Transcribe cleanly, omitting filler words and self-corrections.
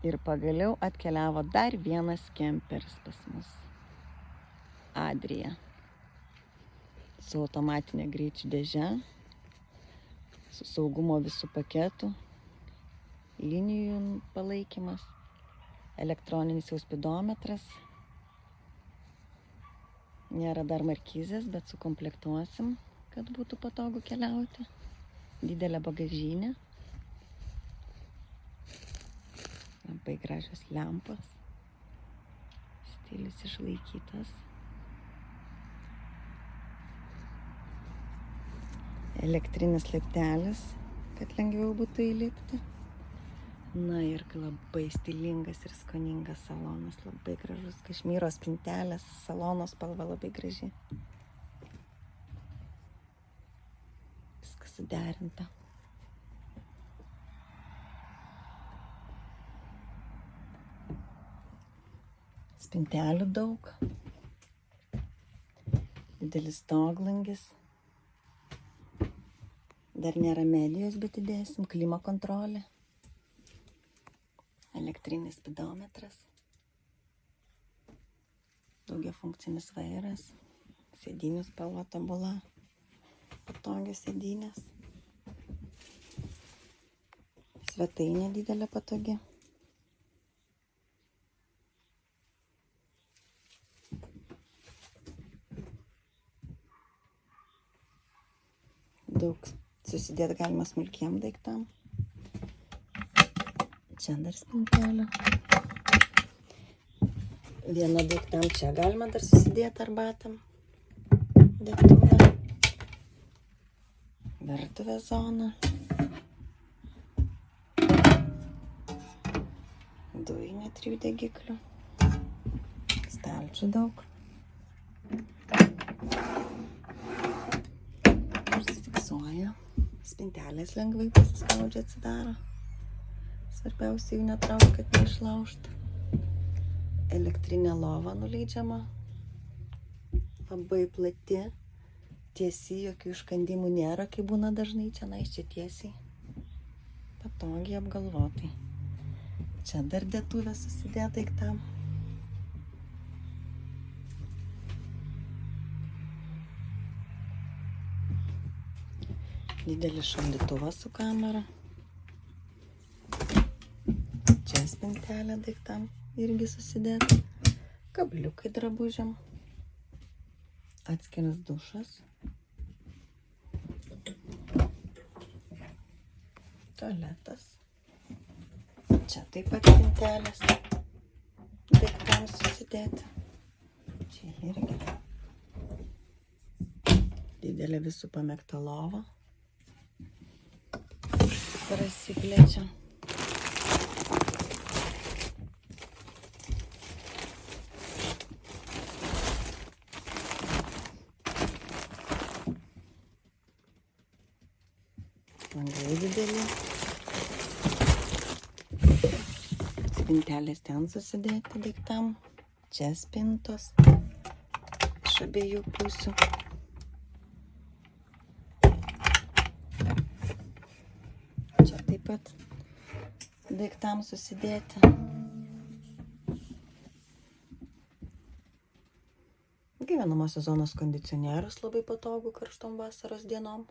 Ir pagaliau atkeliavo dar vienas kemperis pas mus. Adrija. Su automatinė greičių dėže, su saugumo visų paketų, linijų palaikymas, elektroninis jau spidometras. Nėra dar markizės, bet sukomplektuosim, kad būtų patogu keliauti. Didelė bagažinė. Labai gražios lempos. Stilius išlaikytas. Elektrinis laiptelis, kad lengviau būtų įlipti. Na ir labai stilingas ir skoningas salonas. Labai gražus kašmyro spintelės. Salono spalva labai graži. Viskas suderinta. Spintelių daug. Didelis stoglangis. Dar nėra medijos, bet įdėsim. Klima kontrolė. Elektrinis spidometras. Daugiafunkcinis vairas. Sėdynių spalva tobula. Patogios sėdynės. Svetainė didelė patogi. Daug susidėti galima smulkiem daiktam. Čia dar spintelė. Viena daiktam čia galima dar susidėti arbatam. Dėtuvę. Virtuvė zona. Dujinė 3 degiklių. Stalčių daug. Užsifiksuoja. Spintelės lengvai pasispaudžia, atsidaro. Svarbiausia jų netraukti, kad neišlaužtų. Elektrinė lova nuleidžiama. Labai plati. Tiesi, jokių iškandimų nėra, kai būna dažnai čia tiesiai. Patogiai apgalvotai. Čia dar dėtuvė susidėta daiktam. Didelis šaldytuvas su kamera. Čia spintelė daiktam irgi susidėta. Kabliukai drabužiam. Atskiras dušas. Tualetas. Čia taip pat spintelės daiktam susidėti. Čia irgi. Didelė visų pamėgta lova. Prasiplečia. Langai dideli. Spintelės ten susidėti daiktam. Čia spintos. Iš abiejų pusių. Čia taip pat daiktam susidėti. Gyvenamosios zonos kondicionierius labai patogu karštom vasaros dienom.